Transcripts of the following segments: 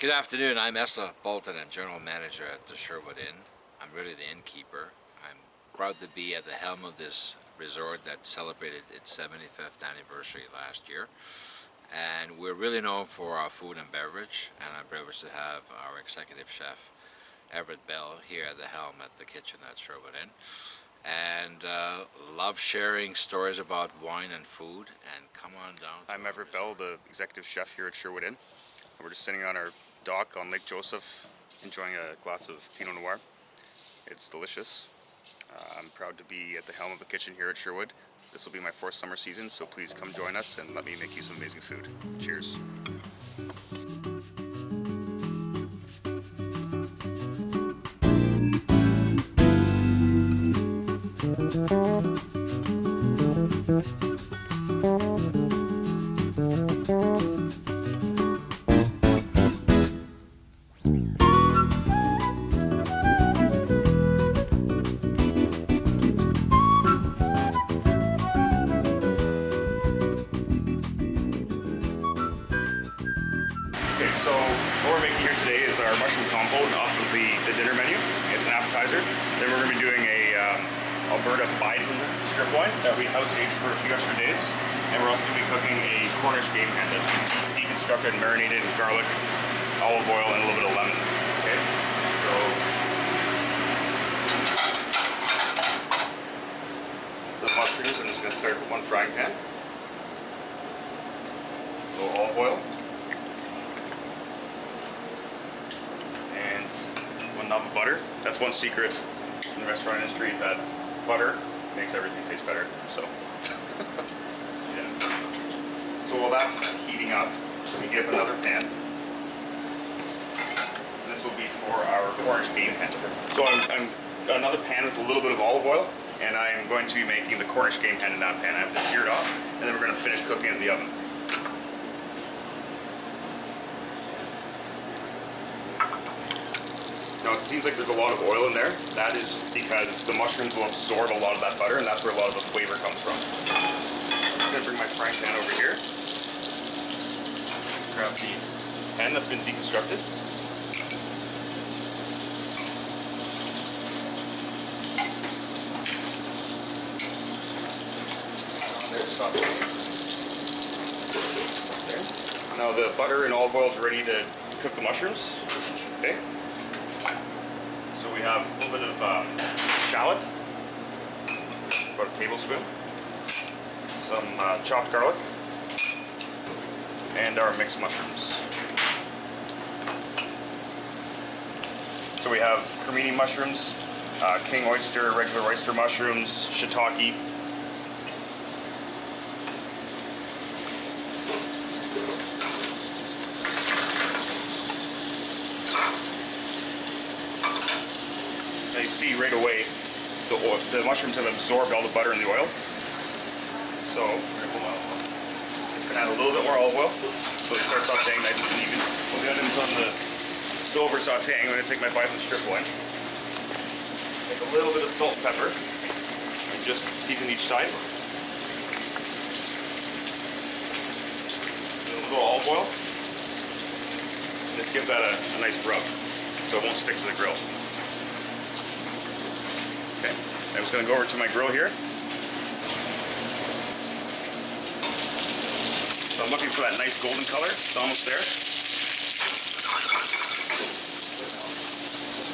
Good afternoon. I'm Essa Bolton, and General Manager at the Sherwood Inn. I'm really the innkeeper. I'm proud to be at the helm of this resort that celebrated its 75th anniversary last year. And we're really known for our food and beverage, and I'm privileged to have our executive chef, Everett here at the helm at the kitchen at Sherwood Inn. And love sharing stories about wine and food. And come on down. I'm Everett, the executive chef here at Sherwood Inn. We're just sitting on our dock on Lake Joseph, enjoying a glass of Pinot Noir. It's delicious. I'm proud to be at the helm of the kitchen here at Sherwood. This will be my 4th summer season, so please come join us and let me make you some amazing food. Cheers. So what we're making here today is our mushroom compote off of the dinner menu. It's an appetizer. Then we're going to be doing a Alberta bison strip wine that we house aged for a few extra days. And we're also going to be cooking a Cornish game hen that's been deconstructed and marinated in garlic, olive oil, and a little bit of lemon. Okay, so the mushrooms, I'm just going to start with one frying pan. A little olive oil. One knob of butter. That's one secret in the restaurant industry, is that butter makes everything taste better. So, yeah. So while that's heating up, we get another pan. This will be for our Cornish game hen. So I'm got another pan with a little bit of olive oil, and I'm going to be making the Cornish game hen in that pan. I have to sear it off, and then we're going to finish cooking in the oven. Now it seems like there's a lot of oil in there. That is because the mushrooms will absorb a lot of that butter, and that's where a lot of the flavor comes from. I'm going to bring my frying pan over here. Grab the hen that's been deconstructed. There. Now the butter and olive oil is ready to cook the mushrooms. Okay. So we have a little bit of shallot, about a tablespoon, some chopped garlic, and our mixed mushrooms. So we have cremini mushrooms, king oyster, regular oyster mushrooms, shiitake. You see right away the mushrooms have absorbed all the butter and the oil. So we're going to add a little bit more olive oil so they start sauteing nice and even. We'll get onions on the stove or sauteing. I'm going to take my bison strip loin, take a little bit of salt and pepper, and just season each side. A little olive oil. Just give that a nice rub so it won't stick to the grill. Okay, I'm just going to go over to my grill here. So I'm looking for that nice golden color. It's almost there.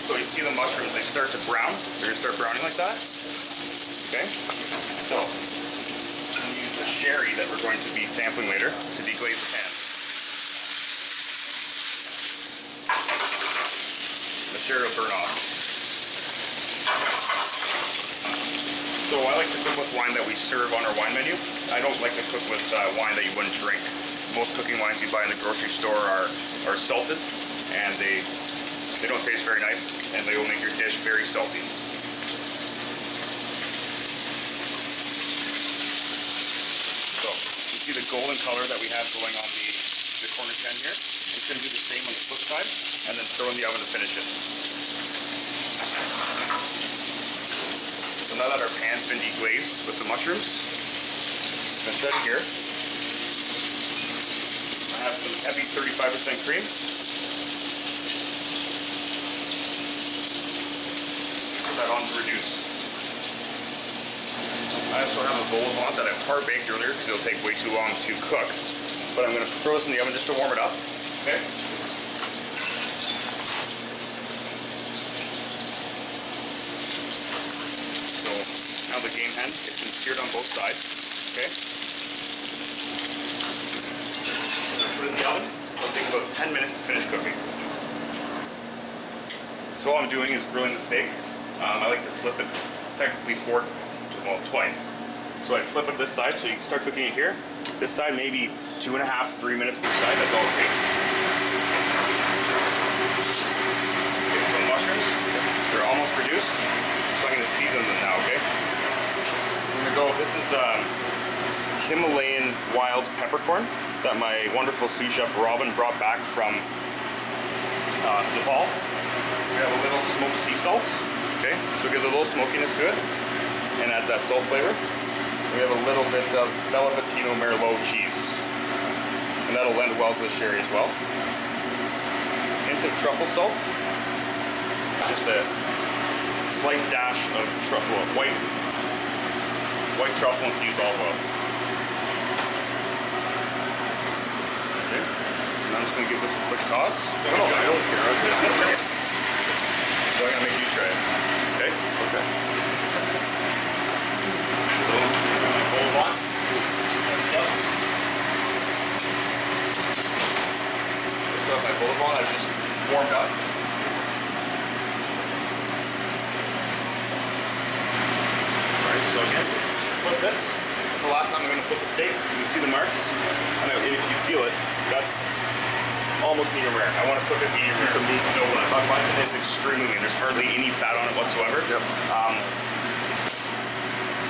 So you see the mushrooms, they start to brown. They're going to start browning like that. Okay, so I'm going to use the sherry that we're going to be sampling later to deglaze the pan. The sherry will burn off. So I like to cook with wine that we serve on our wine menu. I don't like to cook with wine that you wouldn't drink. Most cooking wines you buy in the grocery store are salted, and they don't taste very nice, and they will make your dish very salty. So you see the golden color that we have going on the Cornish hen here. I'm going to do the same on the flip side, and then throw in the oven to finish it. So now that our pan's been deglazed with the mushrooms, I'm going to set it here. I have some heavy 35% cream. put that on to reduce. I also have a bowl of hot that I par baked earlier because it'll take way too long to cook. But I'm going to throw this in the oven just to warm it up. Okay. So now the game hen, it's been seared on both sides. Okay. Put it in the oven. It'll take about 10 minutes to finish cooking. So all I'm doing is grilling the steak. I like to flip it technically twice. So I flip it this side so you can start cooking it here. This side maybe 2.5, 3 minutes per side. That's all it takes. Okay, so the mushrooms, they're almost reduced. So I'm going to season them now, okay? I'm going to go, this is Himalayan wild peppercorn that my wonderful sous chef Robin brought back from Nepal. We have a little smoked sea salt, okay? So it gives a little smokiness to it and adds that salt flavor. We have a little bit of Bella Vatino Merlot cheese, and that'll lend well to the sherry as well. Hint of truffle salt, just a slight dash of truffle, white truffle infused olive oil. Okay, so now I'm just going to give this a quick toss. No, I don't care. So I'm going to make you try it. Okay? Okay. So, bowl of hot. Yep. So I have my bowl of hot I've just warmed up. Sorry, so again, flip this. That's the last time I'm going to flip the steak. You can see the marks. And if you feel it, that's almost medium rare. I want to cook it medium rare. No less. Bison is extremely lean. There's hardly any fat on it whatsoever. Yep.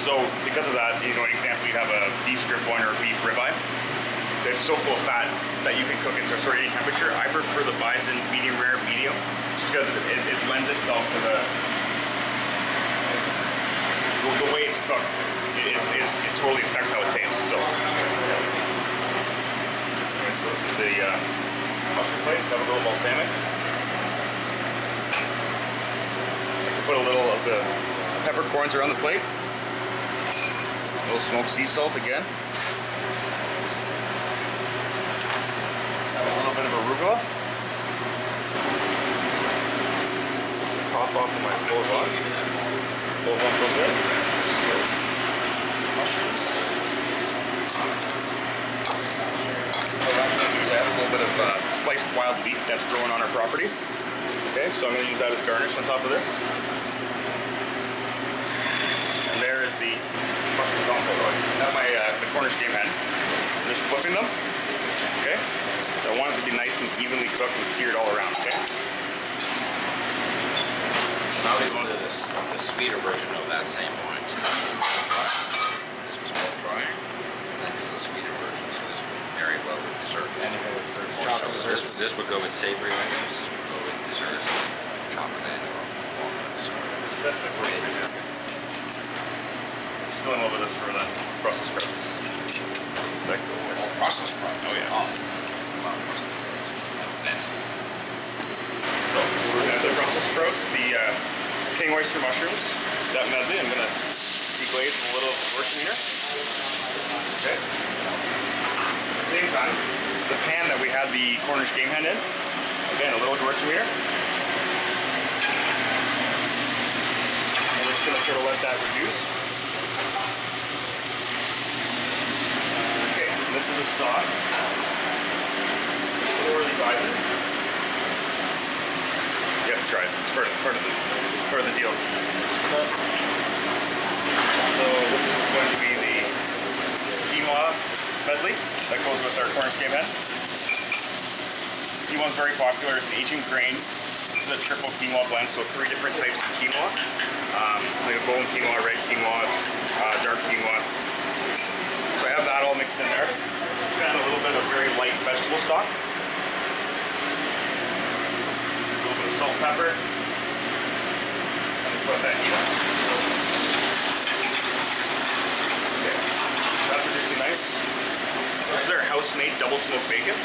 So because of that, you know, an example, you have a beef strip loin or a beef ribeye. It's so full of fat that you can cook it to a certain temperature. I prefer the bison medium rare, medium, just because it lends itself to the way it's cooked. It totally affects how it tastes. So, anyway, so this is the mushroom plate. Let's have a little balsamic. I like to put a little of the peppercorns around the plate. A little smoked sea salt again. Have a little bit of arugula. Take the top off of my bowl of hot. Bowl of hot goes in. Mushrooms. I have a little bit of sliced wild leek that's growing on our property. Okay, so I'm going to use that as garnish on top of this. And there is the mushroom compote. I have my the Cornish game hen. I'm just flipping them. Okay. So I want it to be nice and evenly cooked and seared all around. Okay. Now we go to the sweeter version of that same wine. So this was more dry. This is a sweeter version, so this would marry well with dessert. Anything with desserts, So chocolate desserts. this would go with savory items. This would go with desserts, chocolate or walnuts. That's the great. Still in love with this for the Brussels sprouts. That go with Brussels sprouts. Oh yeah. Wow, Brussels sprouts. Best. So we're gonna have the Brussels sprouts, the king oyster mushrooms, that medley. I'm gonna deglaze a little Gewürztraminer. Okay. At the same time, the pan that we had the Cornish game hen in, again a little Gewürztraminer. And we're just gonna sort of let that reduce. Okay, this is the sauce for the bison. You have to try it. It's part of the deal. So this is going to be the quinoa medley that goes with our Cornish game hen. Quinoa is very popular. It's an ancient grain. This is a triple quinoa blend, so 3 different types of quinoa. Like a golden quinoa, red quinoa, dark quinoa. So I have that all mixed in there. Add a little bit of very light vegetable stock. A little bit of salt, pepper. And just let that heat up. Okay. That's producing nice. This is our house-made double smoked bacon.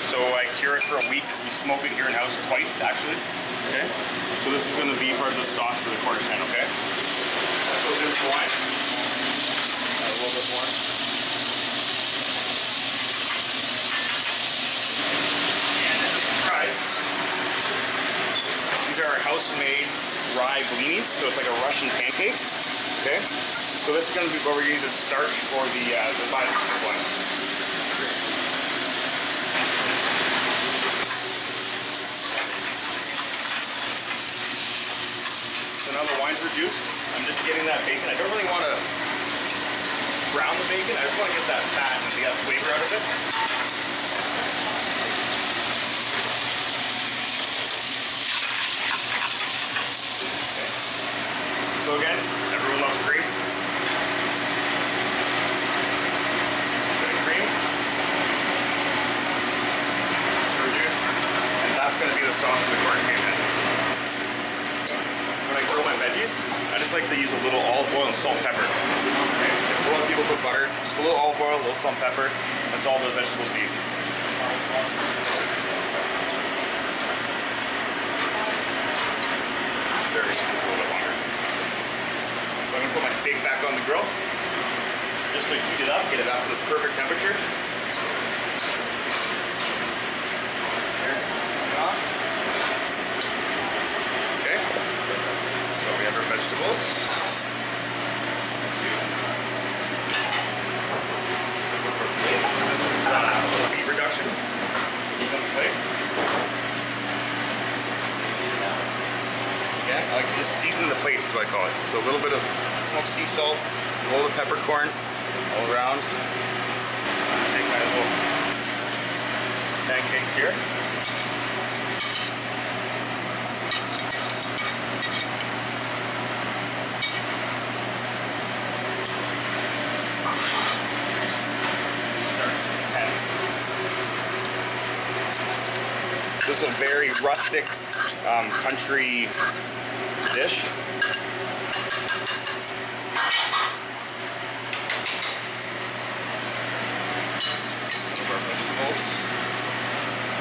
So So I cure it for a week. We smoke it here in house twice, actually. Okay. So this is going to be part of the sauce for the Cornish hen. Okay. That goes into the wine. Add a little bit more. And as a surprise, these are our house-made rye blinis. So it's like a Russian pancake. Okay. So this is going to be what we're going to use as starch for the bison one. Now the wine's reduced. I'm just getting that bacon. I don't really want to brown the bacon. I just want to get that fat and the flavor out of it. Okay. So again, everyone loves cream. Bit of cream. Stir juice. And that's going to be the sauce for the Cornish game then. When I grill my veggies, I just like to use a little olive oil and salt and pepper. Okay. So a lot of people put butter. Just a little olive oil, a little salt and pepper. That's all the vegetables need. Stir it just a little bit longer. So I'm going to put my steak back on the grill. Just to heat it up, get it up to the perfect temperature. There, this is coming off. Okay. So we have our vegetables. Plates. This is meat reduction. Keep on the plate. Yeah, I like to just season the plates is what I call it. So a little bit of smoked sea salt, a little peppercorn all around. Take my little pancakes here. This is a very rustic country dish. Some of our vegetables.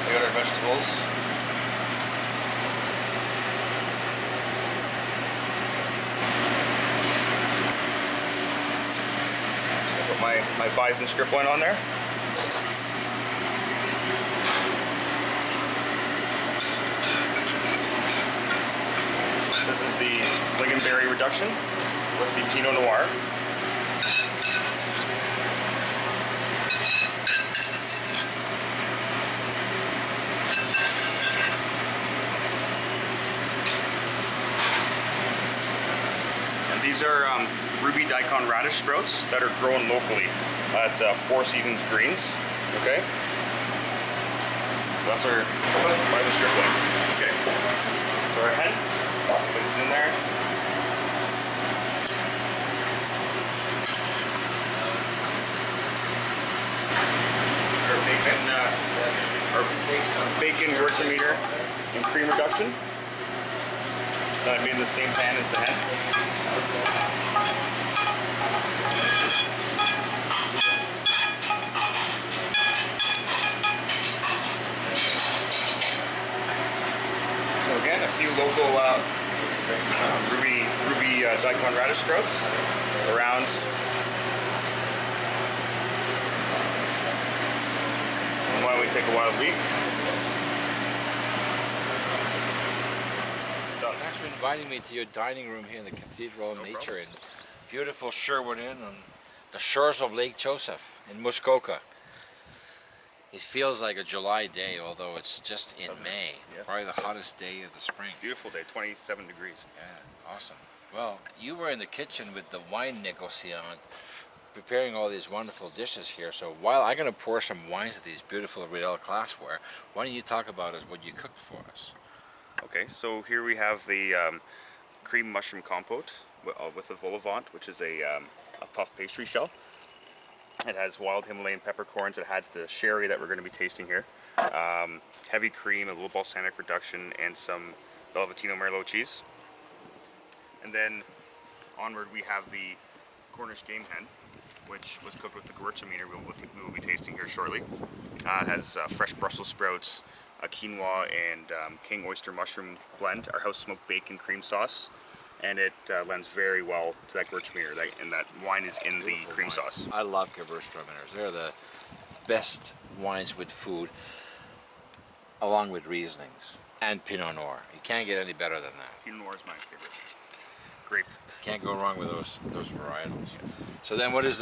We got our vegetables. Put my bison strip loin on there. This is the lingonberry reduction with the Pinot Noir. And these are ruby daikon radish sprouts that are grown locally at Four Seasons Greens. Okay. So that's our bison strip loin. Okay. So our hen. Place it in there. Our bacon Gewürztraminer and cream reduction that I made in the same pan as the hen. So again, a few local ruby daikon radish sprouts around. And why don't we take a wild leek? Done. Thanks for inviting me to your dining room here in the Cathedral of Nature in beautiful Sherwood Inn on the shores of Lake Joseph in Muskoka. It feels like a July day, although it's just in May. Yes. Probably the hottest day of the spring. Beautiful day, 27 degrees. Yeah, awesome. Well, you were in the kitchen with the wine negociant, preparing all these wonderful dishes here. So while I'm going to pour some wines of these beautiful Riedel glassware, why don't you talk about what you cooked for us? Okay, so here we have the cream mushroom compote with the vol au vent, which is a puff pastry shell. It has wild Himalayan peppercorns. It has the sherry that we're going to be tasting here. Heavy cream, a little balsamic reduction, and some Velveetino Merlot cheese. And then onward we have the Cornish game hen, which was cooked with the Gewürztraminer we will be tasting. tasting here shortly. It has fresh Brussels sprouts, quinoa, and king oyster mushroom blend, our house smoked bacon cream sauce, and it lends very well to that Gewürztraminer, and that wine is in the cream sauce. I love Gewürztraminers. They're the best wines with food, along with Rieslings and Pinot Noir. You can't get any better than that. Pinot Noir is my favorite. Grape. Can't go wrong with those varietals. Yes. So then, what is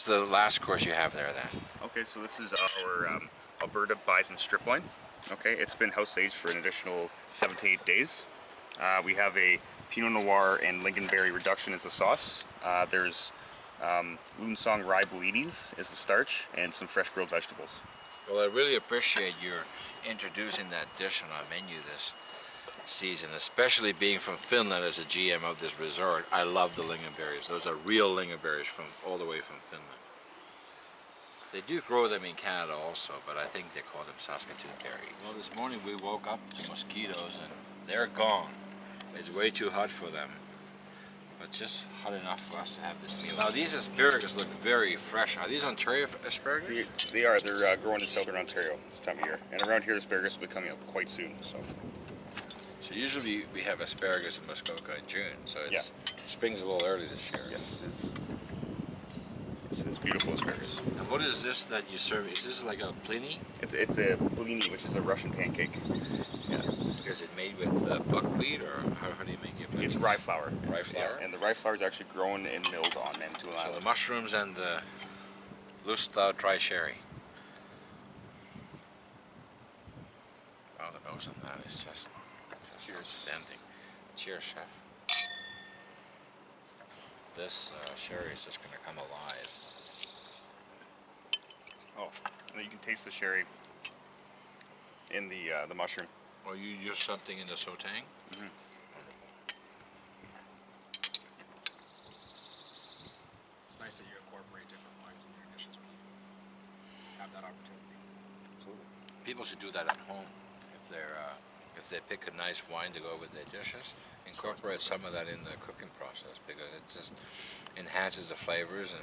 the last course you have there then? Okay, so this is our Alberta Bison strip wine. Okay, it's been house aged for an additional 7 to 8 days. We have a Pinot Noir and lingonberry reduction as the sauce. There's Loonsong rye bleedies as the starch, and some fresh grilled vegetables. Well, I really appreciate your introducing that dish on our menu this season, especially being from Finland as a GM of this resort. I love the lingonberries. Those are real lingonberries from all the way from Finland. They do grow them in Canada also, but I think they call them Saskatoon berries. Well, this morning we woke up to mosquitoes and they're gone. It's way too hot for them, but just hot enough for us to have this meal. Now these asparagus look very fresh. Are these Ontario asparagus? They are. They're growing in southern Ontario this time of year, and around here asparagus will be coming up quite soon. So usually we have asparagus in Muskoka in June, so spring's a little early this year. Yes, it is. Yes, it is beautiful asparagus. And what is this that you serve? Is this like a blini? It's a blini, which is a Russian pancake. Yeah. Is it made with buckwheat, or how do you make it? It's rye flour. Rye flour? Yeah, and the rye flour is actually grown and milled on Manitoulin Island. So the mushrooms and the Lustau dry sherry. Oh, the nose on that is just outstanding. Cheers, chef. This sherry is just going to come alive. Oh, and you can taste the sherry in the mushroom. Oh, you use something in the sautéing? Mm-hmm. It's nice that you incorporate different wines in your dishes when you have that opportunity. Absolutely. People should do that at home if they pick a nice wine to go with their dishes. Incorporate some of that in the cooking process, because it just enhances the flavors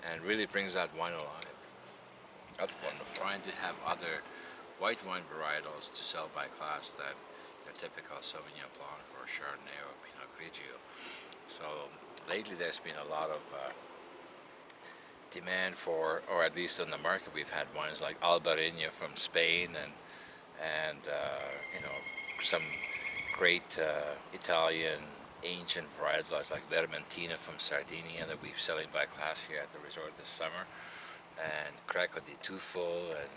and really brings that wine alive. That's wonderful. Trying to have other white wine varietals to sell by class than your typical Sauvignon Blanc or Chardonnay or Pinot Grigio. So lately there's been a lot of demand for, or at least in the market, we've had wines like Albarino from Spain and you know, some great Italian ancient varietals like Vermentina from Sardinia that we're selling by class here at the resort this summer, and Greco di Tufo and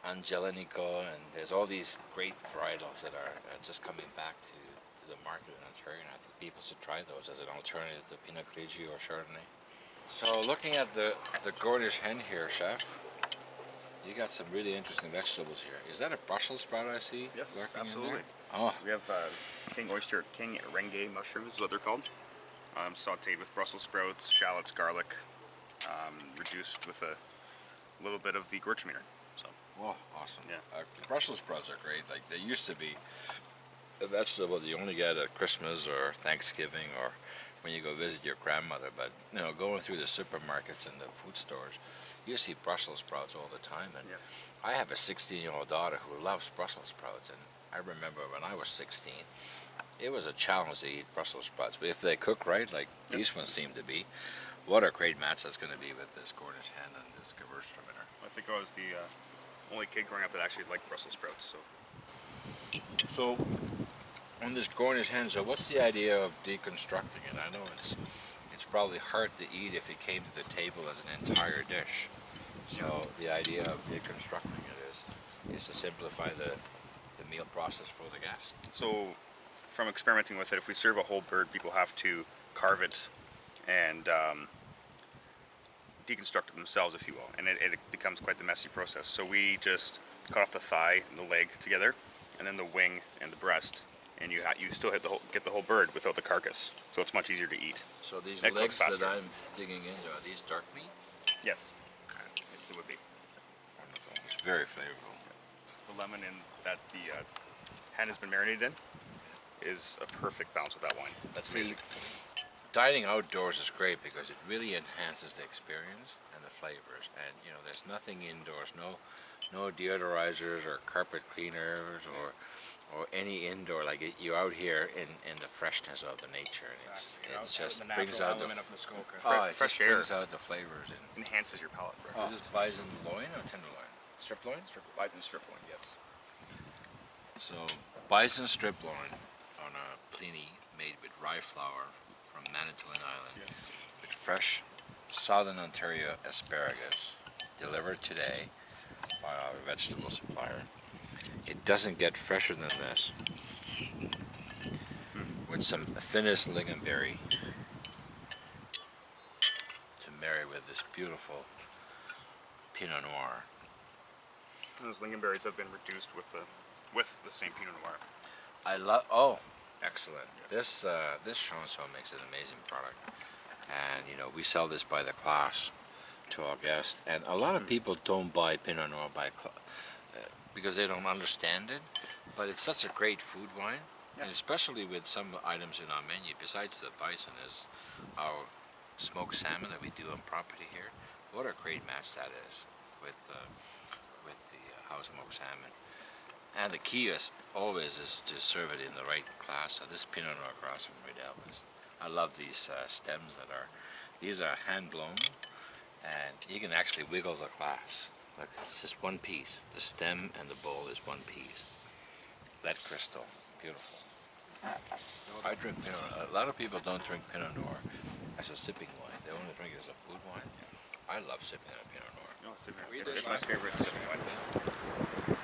Angelinico, and there's all these great varietals that are just coming back to the market in Ontario, and I think people should try those as an alternative to Pinot Grigio or Chardonnay. So looking at the Cornish hen here, chef, you got some really interesting vegetables here. Is that a Brussels sprout I see? Yes, lurking absolutely. in there? Oh, We have king renge mushrooms is what they're called. Sauteed with Brussels sprouts, shallots, garlic, reduced with a little bit of the Gewürztraminer. So. oh, awesome. Yeah. Brussels sprouts are great. Like, they used to be a vegetable that you only get at Christmas or Thanksgiving or when you go visit your grandmother. But you know, going through the supermarkets and the food stores, you see Brussels sprouts all the time. And Yep. I have a 16-year-old daughter who loves Brussels sprouts, and I remember when I was 16, it was a challenge to eat Brussels sprouts. But if they cook right, like these ones seem to be, what a great match that's going to be with this Cornish hen and this Gewürztraminer. I think I was the only kid growing up that actually liked Brussels sprouts. So, on this Cornish hen, so what's the idea of deconstructing it? I know it's probably hard to eat if it came to the table as an entire dish. So the idea of deconstructing it is to simplify the meal process for the guest. So, from experimenting with it, if we serve a whole bird, people have to carve it and deconstruct it themselves, if you will, and it becomes quite the messy process. So we just cut off the thigh and the leg together, and then the wing and the breast, and you still get the whole bird without the carcass. So it's much easier to eat. So these That legs cooks that faster. I'm digging into, are these dark meat? Yes. Yes, it would be. Wonderful. It's very flavorful. The lemon in that the hen has been marinated in is a perfect balance with that wine. That's amazing. dining outdoors is great because it really enhances the experience, and the flavors, and you know, there's nothing indoors, no deodorizers or carpet cleaners or any indoor. Like you're out here in the freshness of the nature, and Exactly. it's Out just in the brings natural out the element of Muskoka. it fresh just air. brings out the flavors. And Enhances your palate. Bro. is this bison loin or tenderloin? Strip loin? Bison strip loin, yes. So bison strip loin on a plini made with rye flour from Manitoulin Island with fresh Southern Ontario asparagus delivered today by our vegetable supplier. It doesn't get fresher than this. With some finished lingonberry to marry with this beautiful Pinot Noir. And those lingonberries have been reduced with the same Pinot Noir. I love. Oh, excellent. This Chanson makes an amazing product, and you know we sell this by the glass to our guests, and a lot of people don't buy Pinot Noir because they don't understand it. But it's such a great food wine, and especially with some items in our menu. Besides the bison, is our smoked salmon that we do on property here. What a great match that is with the house smoked salmon. And the key is always to serve it in the right glass. So this Pinot Noir glass from Riedel is. I love these stems these are hand blown, and you can actually wiggle the glass. Look, it's just one piece. The stem and the bowl is one piece. Lead crystal, beautiful. I drink Pinot Noir. A lot of people don't drink Pinot Noir as a sipping wine. They only drink it as a food wine. I love sipping on Pinot Noir. No, We it's did my last favorite sipping wine.